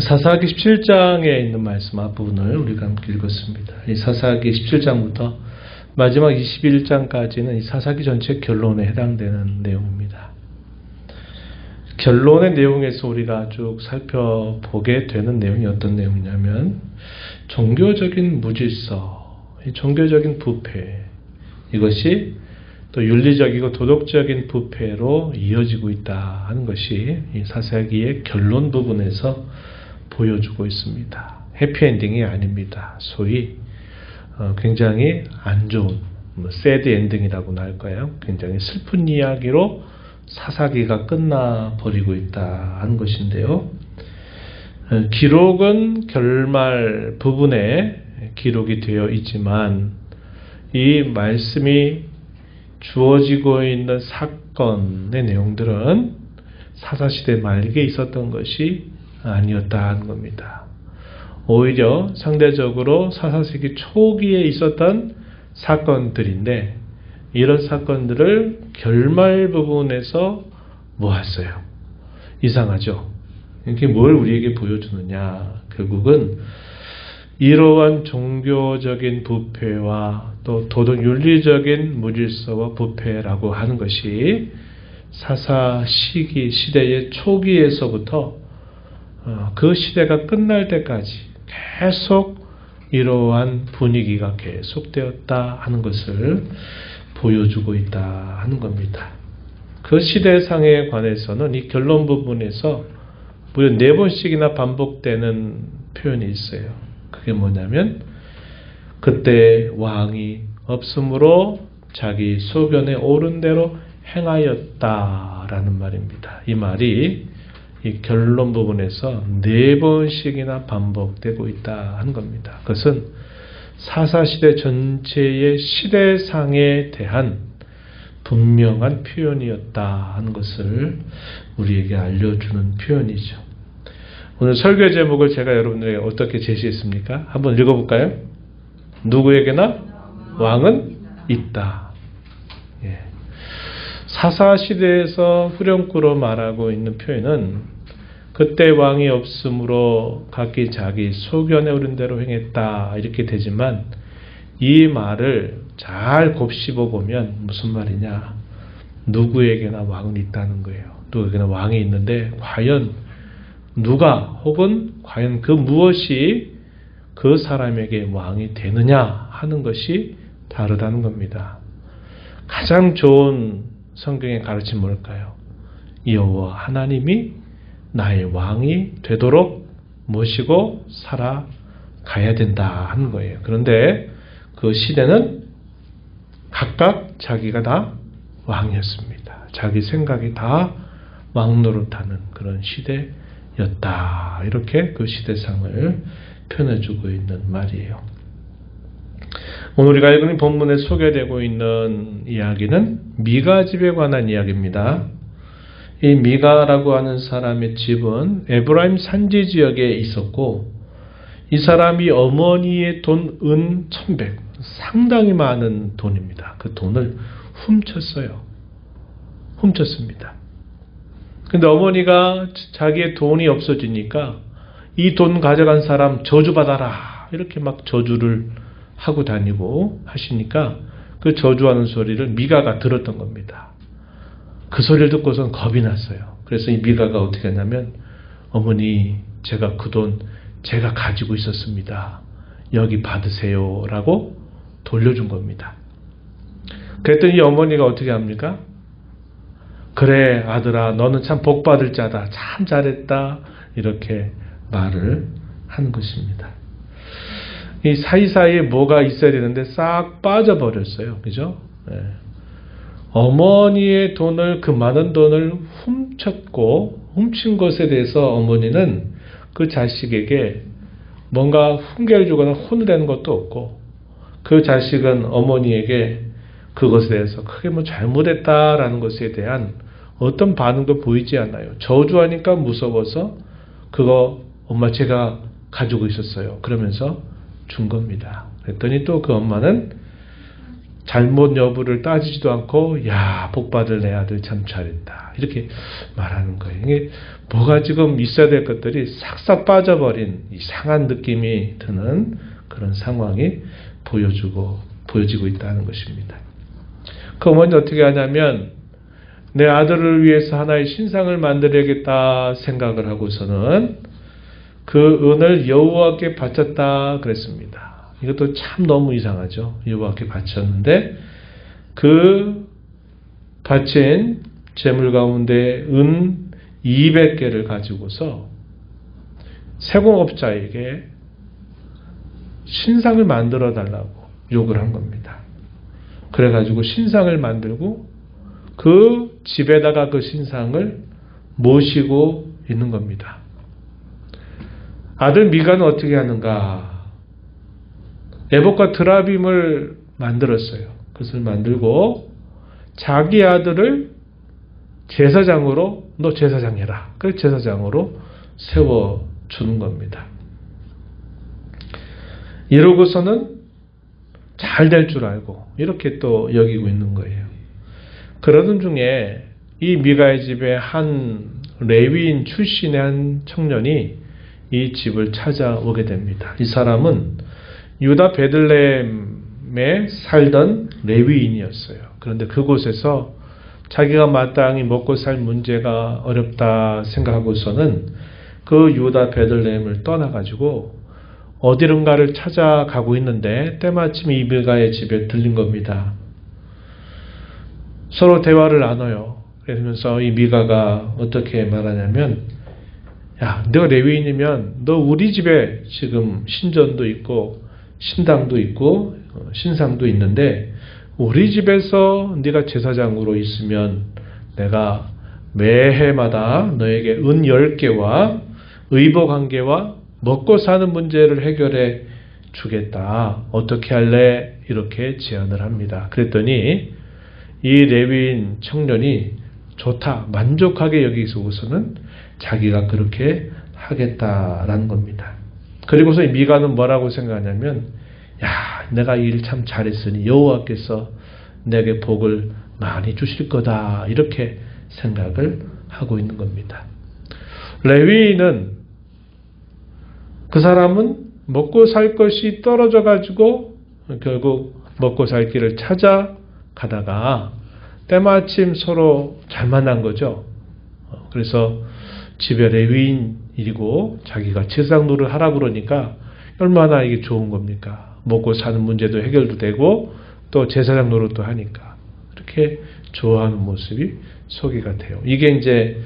사사기 17장에 있는 말씀 앞부분을 우리가 함께 읽었습니다. 이 사사기 17장부터 마지막 21장까지는 이 사사기 전체 결론에 해당되는 내용입니다. 결론의 내용에서 우리가 쭉 살펴보게 되는 내용이 어떤 내용이냐면 종교적인 무질서, 종교적인 부패, 이것이 또 윤리적이고 도덕적인 부패로 이어지고 있다 하는 것이 이 사사기의 결론 부분에서 보여주고 있습니다. 해피엔딩이 아닙니다. 소위 굉장히 안 좋은 새드 엔딩이라고나 할까요? 굉장히 슬픈 이야기로 사사기가 끝나버리고 있다 하는 것인데요. 기록은 결말 부분에 기록이 되어 있지만 이 말씀이 주어지고 있는 사건의 내용들은 사사시대 말기에 있었던 것이 아니었다 하는 겁니다. 오히려 상대적으로 사사시기 초기에 있었던 사건들인데 이런 사건들을 결말 부분에서 모았어요. 이상하죠? 이게 뭘 우리에게 보여주느냐? 결국은 이러한 종교적인 부패와 또 도덕 윤리적인 무질서와 부패라고 하는 것이 사사시기 시대의 초기에서부터 그 시대가 끝날 때까지 계속 이러한 분위기가 계속되었다 하는 것을 보여주고 있다 하는 겁니다. 그 시대상에 관해서는 이 결론 부분에서 무려 4번씩이나 반복되는 표현이 있어요. 그게 뭐냐면 그때 왕이 없으므로 자기 소견에 옳은 대로 행하였다라는 말입니다. 이 말이 이 결론 부분에서 4번씩이나 반복되고 있다 하는 겁니다. 그것은 사사시대 전체의 시대상에 대한 분명한 표현이었다 하는 것을 우리에게 알려주는 표현이죠. 오늘 설교 제목을 제가 여러분들에게 어떻게 제시했습니까? 한번 읽어볼까요? 누구에게나 왕은 있다. 예. 사사시대에서 후렴구로 말하고 있는 표현은 그때 왕이 없으므로 각기 자기 소견에 오른 대로 행했다 이렇게 되지만 이 말을 잘 곱씹어 보면 무슨 말이냐, 누구에게나 왕은 있다는 거예요. 누구에게나 왕이 있는데 과연 누가 혹은 과연 그 무엇이 그 사람에게 왕이 되느냐 하는 것이 다르다는 겁니다. 가장 좋은 성경의 가르침은 뭘까요? 여호와 하나님이 나의 왕이 되도록 모시고 살아가야 된다 하는 거예요. 그런데 그 시대는 각각 자기가 다 왕이었습니다. 자기 생각이 다 왕노릇하는 그런 시대였다. 이렇게 그 시대상을 표현해주고 있는 말이에요. 오늘 우리가 읽은 본문에 소개되고 있는 이야기는 미가 집에 관한 이야기입니다. 이 미가라고 하는 사람의 집은 에브라임 산지 지역에 있었고 이 사람이 어머니의 돈 은 1,100, 상당히 많은 돈입니다. 그 돈을 훔쳤습니다. 근데 어머니가 자기의 돈이 없어지니까 이 돈 가져간 사람 저주받아라 이렇게 막 저주를 하고 다니고 하시니까 그 저주하는 소리를 미가가 들었던 겁니다. 그 소리를 듣고선 겁이 났어요. 그래서 이 미가가 어떻게 했냐면 어머니 제가 그 돈 제가 가지고 있었습니다. 여기 받으세요 라고 돌려준 겁니다. 그랬더니 이 어머니가 어떻게 합니까? 그래 아들아 너는 참 복받을 자다. 참 잘했다. 이렇게 말을 하는 것입니다. 이 사이사이에 뭐가 있어야 되는데 싹 빠져버렸어요. 그죠? 네. 어머니의 돈을, 그 많은 돈을 훔친 것에 대해서 어머니는 그 자식에게 뭔가 훈계를 주거나 혼을 내는 것도 없고 그 자식은 어머니에게 그것에 대해서 크게 뭐 잘못했다라는 것에 대한 어떤 반응도 보이지 않아요. 저주하니까 무서워서 그거 엄마 제가 가지고 있었어요. 그러면서 준 겁니다. 그랬더니 또 그 엄마는 잘못 여부를 따지지도 않고 야, 복받을 내 아들 참 잘했다 이렇게 말하는 거예요. 이게 뭐가 지금 있어야 될 것들이 싹싹 빠져버린 이상한 느낌이 드는 그런 상황이 보여지고 있다는 것입니다. 그 어머니는 어떻게 하냐면 내 아들을 위해서 하나의 신상을 만들어야겠다 생각을 하고서는 그 은을 여호와께 바쳤다 그랬습니다. 이것도 참 너무 이상하죠. 여호와께 바쳤는데 그 바친 재물 가운데 은 200개를 가지고서 세공업자에게 신상을 만들어 달라고 요구를 한 겁니다. 그래가지고 신상을 만들고 그 집에다가 그 신상을 모시고 있는 겁니다. 아들 미가는 어떻게 하는가? 에봇과 드라빔을 만들었어요. 그것을 만들고 자기 아들을 제사장으로 너 제사장 해라. 그래서 제사장으로 세워주는 겁니다. 이러고서는 잘 될 줄 알고 이렇게 또 여기고 있는 거예요. 그러던 중에 이 미가의 집에 한 레위인 출신의 한 청년이 이 집을 찾아오게 됩니다. 이 사람은 유다 베들레헴에 살던 레위인이었어요. 그런데 그곳에서 자기가 마땅히 먹고 살 문제가 어렵다 생각하고서는 그 유다 베들레헴을 떠나가지고 어디론가를 찾아가고 있는데 때마침 이 미가의 집에 들린 겁니다. 서로 대화를 나눠요. 그러면서 이 미가가 어떻게 말하냐면 야, 내가 레위인이면 너 우리 집에 지금 신전도 있고 신당도 있고 신상도 있는데 우리 집에서 네가 제사장으로 있으면 내가 매해마다 너에게 은 10개와 의복 1개와 먹고 사는 문제를 해결해 주겠다. 어떻게 할래? 이렇게 제안을 합니다. 그랬더니 이 레위인 청년이 좋다. 만족하게 여기서는 자기가 그렇게 하겠다라는 겁니다. 그리고서 이 미가는 뭐라고 생각하냐면 야, 내가 일 참 잘했으니 여호와께서 내게 복을 많이 주실 거다. 이렇게 생각을 하고 있는 겁니다. 레위인은 그 사람은 먹고 살 것이 떨어져 가지고 결국 먹고 살 길을 찾아가다가 때마침 서로 잘 만난 거죠. 그래서 집에 레위인이고 자기가 제사장 노릇을 하라고 그러니까 얼마나 이게 좋은 겁니까? 먹고 사는 문제도 해결도 되고 또 제사장 노릇도 하니까 이렇게 좋아하는 모습이 소개가 돼요. 이게 이제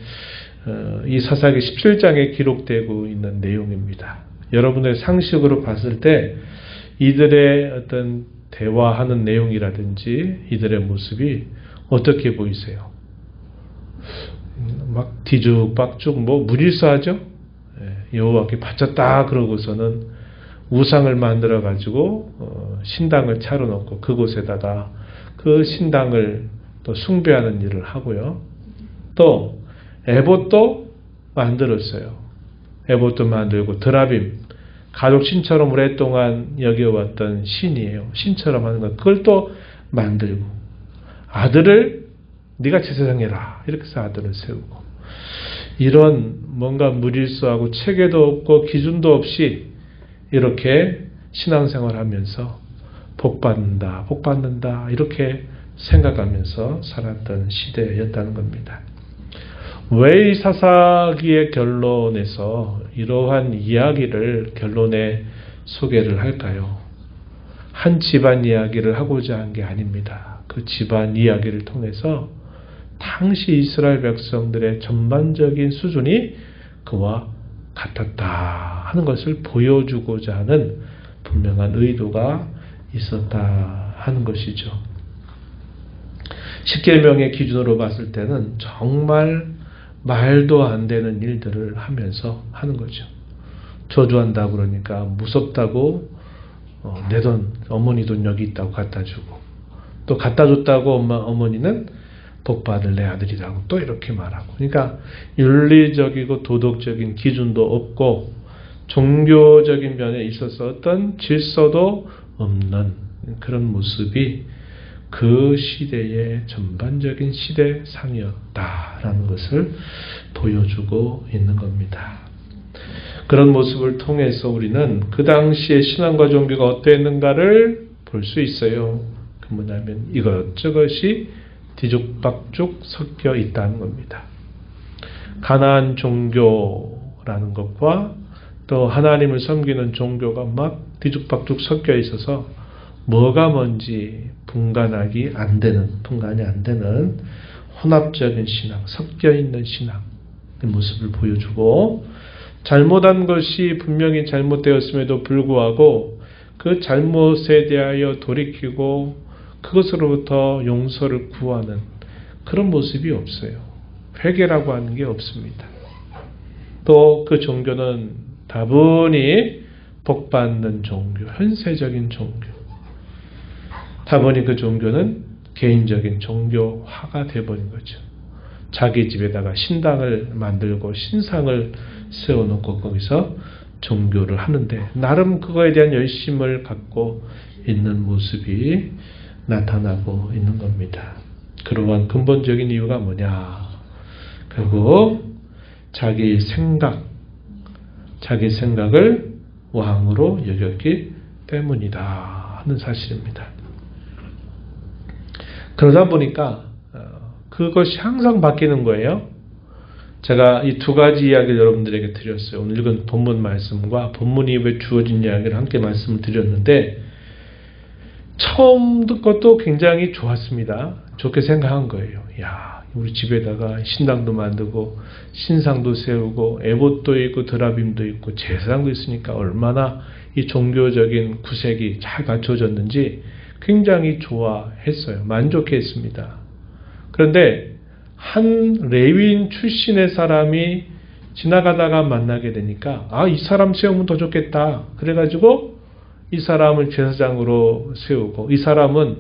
이 사사기 17장에 기록되고 있는 내용입니다. 여러분의 상식으로 봤을 때 이들의 어떤 대화하는 내용이라든지 이들의 모습이 어떻게 보이세요? 막 뒤죽박죽 무질서하죠? 여호와께 바쳤다 그러고서는 우상을 만들어 가지고 신당을 차려놓고 그곳에다가 그 신당을 또 숭배하는 일을 하고요. 또 에봇도 만들었어요. 에봇도 만들고 드라빔 가족 신처럼 오랫동안 여겨왔던 신이에요. 신처럼 하는 것 그걸 또 만들고 아들을 네가 제사장 해라 이렇게 해서 아들을 세우고 이런 뭔가 무질서하고 체계도 없고 기준도 없이 이렇게 신앙생활하면서 복받는다 이렇게 생각하면서 살았던 시대였다는 겁니다. 왜 이 사사기의 결론에서 이러한 이야기를 결론에 소개를 할까요? 한 집안 이야기를 하고자 한 게 아닙니다. 그 집안 이야기를 통해서 당시 이스라엘 백성들의 전반적인 수준이 그와 같았다 하는 것을 보여주고자 하는 분명한 의도가 있었다 하는 것이죠. 십계명의 기준으로 봤을 때는 정말 말도 안 되는 일들을 하면서 하는 거죠. 저주한다고 그러니까 무섭다고 내 돈, 어머니 돈 여기 있다고 갖다 주고 또 갖다 줬다고 어머니는 복받을 내 아들이라고 또 이렇게 말하고 그러니까 윤리적이고 도덕적인 기준도 없고 종교적인 면에 있어서 어떤 질서도 없는 그런 모습이 그 시대의 전반적인 시대상이었다라는 것을 보여주고 있는 겁니다. 그런 모습을 통해서 우리는 그 당시의 신앙과 종교가 어땠는가를 볼 수 있어요. 그 뭐냐면 이것저것이 뒤죽박죽 섞여 있다는 겁니다. 가나안 종교라는 것과 또 하나님을 섬기는 종교가 막 뒤죽박죽 섞여 있어서 뭐가 뭔지 분간이 안 되는 혼합적인 신앙, 섞여 있는 신앙 그 모습을 보여주고, 잘못한 것이 분명히 잘못되었음에도 불구하고 그 잘못에 대하여 돌이키고 그것으로부터 용서를 구하는 그런 모습이 없어요. 회개라고 하는 게 없습니다. 또 그 종교는 다분히 복받는 종교, 현세적인 종교. 다분히 그 종교는 개인적인 종교화가 되어버린 거죠. 자기 집에다가 신당을 만들고 신상을 세워놓고 거기서 종교를 하는데 나름 그거에 대한 열심을 갖고 있는 모습이 나타나고 있는 겁니다. 그러한 근본적인 이유가 뭐냐? 결국 자기 생각을 왕으로 여겼기 때문이다 하는 사실입니다. 그러다 보니까 그것이 항상 바뀌는 거예요. 제가 이 두 가지 이야기를 여러분들에게 드렸어요. 오늘 읽은 본문 말씀과 본문 이후에 주어진 이야기를 함께 말씀을 드렸는데, 처음 것도 굉장히 좋았습니다. 좋게 생각한 거예요. 야, 우리 집에다가 신당도 만들고 신상도 세우고 에봇도 있고 드라빔도 있고 제사장도 있으니까 얼마나 이 종교적인 구색이 잘 갖춰졌는지 굉장히 좋아했어요. 만족했습니다. 그런데 한 레위인 출신의 사람이 지나가다가 만나게 되니까 이 사람 세우면 더 좋겠다. 그래가지고 이 사람을 제사장으로 세우고, 이 사람은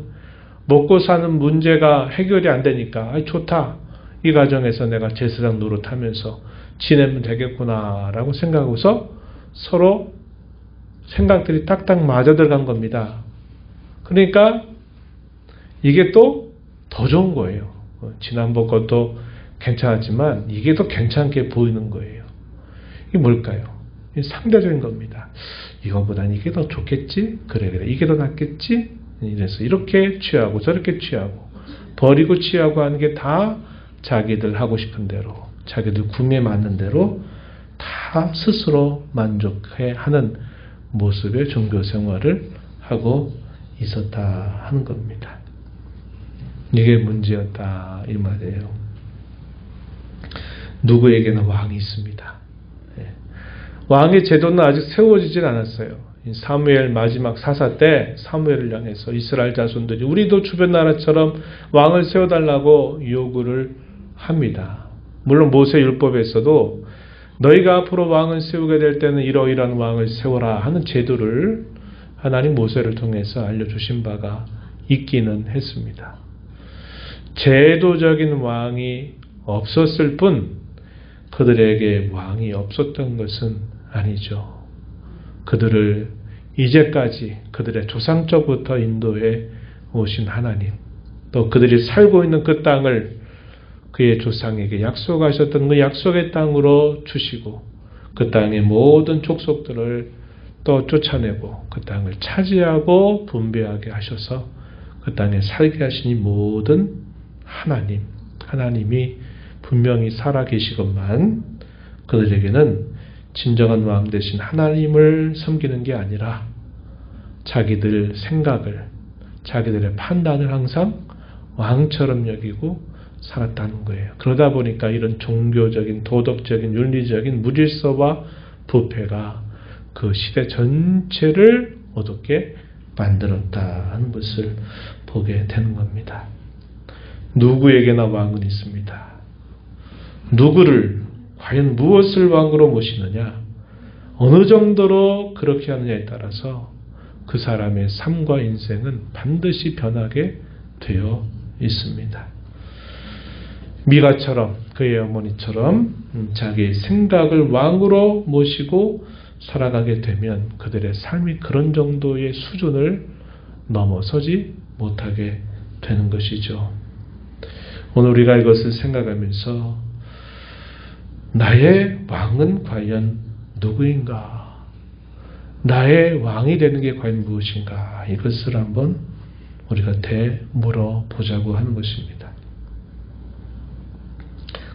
먹고 사는 문제가 해결이 안 되니까 좋다. 이 가정에서 내가 제사장 노릇하면서 지내면 되겠구나라고 생각하고서 서로 생각들이 딱딱 맞아 들어간 겁니다. 그러니까 이게 또 더 좋은 거예요. 지난번 것도 괜찮았지만 이게 더 괜찮게 보이는 거예요. 이게 뭘까요? 상대적인 겁니다. 이거보단 이게 더 좋겠지? 그래 이게 더 낫겠지? 이래서 이렇게 취하고 저렇게 취하고 버리고 취하고 하는 게 다 자기들 하고 싶은 대로, 자기들 구미에 맞는 대로 다 스스로 만족해 하는 모습의 종교 생활을 하고 있었다 하는 겁니다. 이게 문제였다 이 말이에요. 누구에게나 왕이 있습니다. 왕의 제도는 아직 세워지질 않았어요. 사무엘 마지막 사사 때 사무엘을 향해서 이스라엘 자손들이 우리도 주변 나라처럼 왕을 세워달라고 요구를 합니다. 물론 모세 율법에서도 너희가 앞으로 왕을 세우게 될 때는 이러이러한 왕을 세워라 하는 제도를 하나님 모세를 통해서 알려주신 바가 있기는 했습니다. 제도적인 왕이 없었을 뿐 그들에게 왕이 없었던 것은 아니죠. 그들을 이제까지 그들의 조상적부터 인도해 오신 하나님, 또 그들이 살고 있는 그 땅을 그의 조상에게 약속하셨던 그 약속의 땅으로 주시고 그 땅의 모든 족속들을 또 쫓아내고 그 땅을 차지하고 분배하게 하셔서 그 땅에 살게 하신 이 모든 하나님이 분명히 살아계시건만 그들에게는 진정한 왕 되신 하나님을 섬기는 게 아니라 자기들 생각을, 자기들의 판단을 항상 왕처럼 여기고 살았다는 거예요. 그러다 보니까 이런 종교적인, 도덕적인, 윤리적인 무질서와 부패가 그 시대 전체를 어둡게 만들었다 하는 것을 보게 되는 겁니다. 누구에게나 왕은 있습니다. 누구를, 과연 무엇을 왕으로 모시느냐, 어느 정도로 그렇게 하느냐에 따라서 그 사람의 삶과 인생은 반드시 변하게 되어 있습니다. 미가처럼, 그의 어머니처럼 자기의 생각을 왕으로 모시고 살아가게 되면 그들의 삶이 그런 정도의 수준을 넘어서지 못하게 되는 것이죠. 오늘 우리가 이것을 생각하면서 나의 왕은 과연 누구인가? 나의 왕이 되는 게 과연 무엇인가? 이것을 한번 우리가 되물어보자고 하는 것입니다.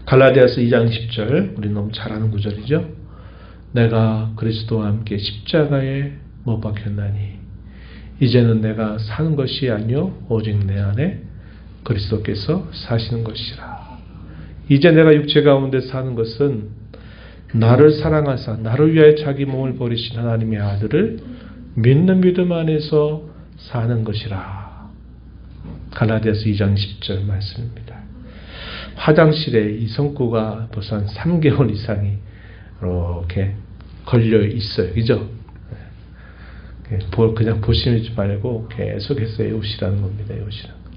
갈라디아서 2장 10절, 우리 너무 잘 아는 구절이죠. 내가 그리스도와 함께 십자가에 못 박혔나니 이제는 내가 사는 것이 아니요 오직 내 안에 그리스도께서 사시는 것이라. 이제 내가 육체 가운데 사는 것은 나를 사랑하사 나를 위하여 자기 몸을 버리신 하나님의 아들을 믿는 믿음 안에서 사는 것이라. 갈라디아서 2장 10절 말씀입니다. 화장실에 이 성구가 벌써 한 3개월 이상이 이렇게 걸려 있어요. 그죠? 그냥 보시지 말고 계속해서 외우시라는 겁니다. 외우시라는 거.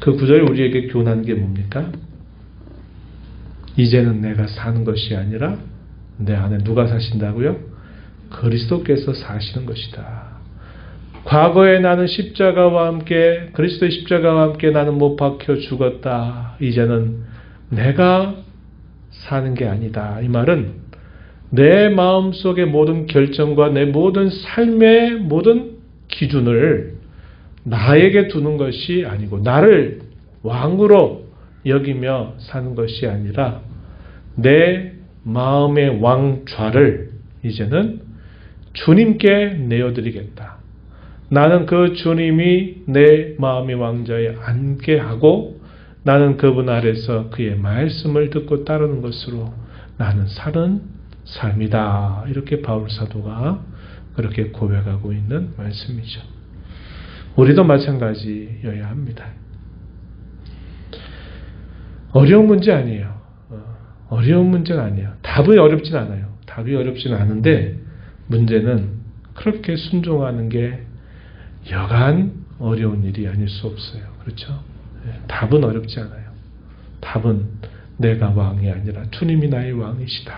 그 구절이 우리에게 교훈하는 게 뭡니까? 이제는 내가 사는 것이 아니라 내 안에 누가 사신다고요? 그리스도께서 사시는 것이다. 과거에 나는 십자가와 함께 그리스도의 십자가와 함께 나는 못 박혀 죽었다. 이제는 내가 사는 게 아니다. 이 말은 내 마음속의 모든 결정과 내 모든 삶의 모든 기준을 나에게 두는 것이 아니고 나를 왕으로 여기며 사는 것이 아니라 내 마음의 왕좌를 이제는 주님께 내어드리겠다. 나는 그 주님이 내 마음의 왕좌에 앉게 하고 나는 그분 아래서 그의 말씀을 듣고 따르는 것으로 나는 사는 삶이다. 이렇게 바울 사도가 그렇게 고백하고 있는 말씀이죠. 우리도 마찬가지여야 합니다. 어려운 문제 아니에요. 어려운 문제가 아니에요. 답이 어렵진 않아요. 답이 어렵진 않은데 문제는 그렇게 순종하는 게 여간 어려운 일이 아닐 수 없어요. 그렇죠? 답은 어렵지 않아요. 답은 내가 왕이 아니라 주님이 나의 왕이시다.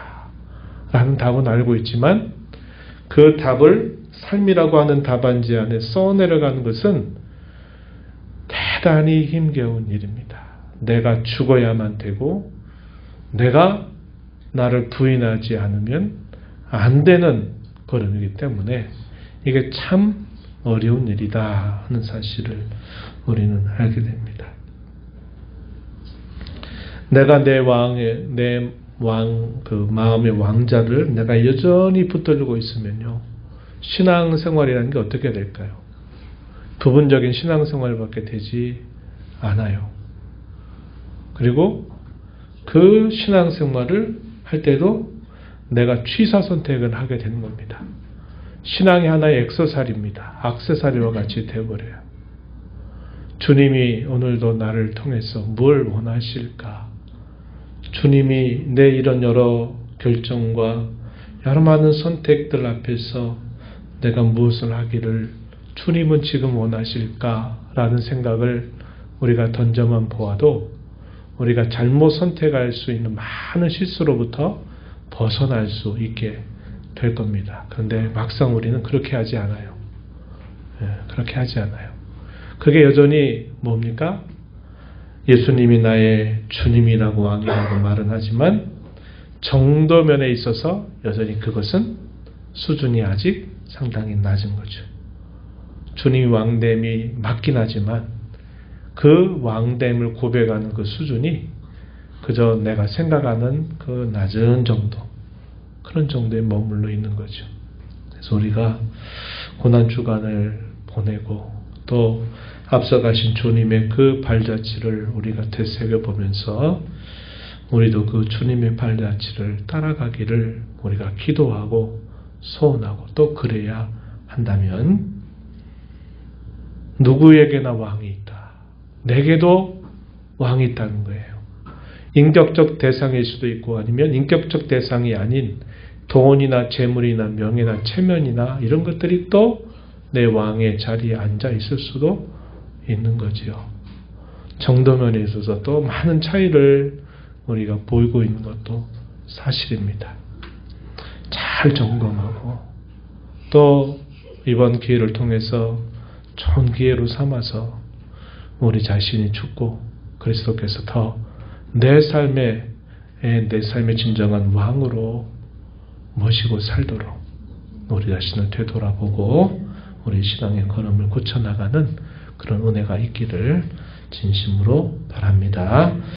라는 답은 알고 있지만 그 답을 삶이라고 하는 답안지 안에 써내려가는 것은 대단히 힘겨운 일입니다. 내가 죽어야만 되고 내가 나를 부인하지 않으면 안 되는 걸음이기 때문에 이게 참 어려운 일이다 하는 사실을 우리는 알게 됩니다. 내가 그 마음의 왕자를 내가 여전히 붙들고 있으면요. 신앙생활이라는 게 어떻게 될까요? 부분적인 신앙생활밖에 되지 않아요. 그리고 그 신앙생활을 할 때도 내가 취사 선택을 하게 되는 겁니다. 신앙이 하나의 액세서리입니다. 액세서리와 같이 되어버려요. 주님이 오늘도 나를 통해서 뭘 원하실까? 주님이 내 이런 여러 결정과 여러 많은 선택들 앞에서 내가 무엇을 하기를 주님은 지금 원하실까라는 생각을 우리가 던져만 보아도 우리가 잘못 선택할 수 있는 많은 실수로부터 벗어날 수 있게 될 겁니다. 그런데 막상 우리는 그렇게 하지 않아요. 그렇게 하지 않아요. 그게 여전히 뭡니까? 예수님이 나의 주님이라고 왕이라고 말은 하지만 정도면에 있어서 여전히 그것은 수준이 아직 상당히 낮은 거죠. 주님이 왕됨이 맞긴 하지만 그 왕됨을 고백하는 그 수준이 그저 내가 생각하는 그 낮은 정도, 그런 정도에 머물러 있는 거죠. 그래서 우리가 고난주간을 보내고 또 앞서가신 주님의 그 발자취를 우리가 되새겨보면서 우리도 그 주님의 발자취를 따라가기를 우리가 기도하고 소원하고 또 그래야 한다면 누구에게나 왕이 있다. 내게도 왕이 있다는 거예요. 인격적 대상일 수도 있고 아니면 인격적 대상이 아닌 돈이나 재물이나 명예나 체면이나 이런 것들이 또 내 왕의 자리에 앉아 있을 수도 있는 거지요. 정도면에 있어서 또 많은 차이를 우리가 보이고 있는 것도 사실입니다. 잘 점검하고 또 이번 기회를 통해서 좋은 기회로 삼아서 우리 자신이 죽고 그리스도께서 더 내 삶의 진정한 왕으로 모시고 살도록 우리 자신을 되돌아보고 우리 신앙의 걸음을 고쳐나가는 그런 은혜가 있기를 진심으로 바랍니다.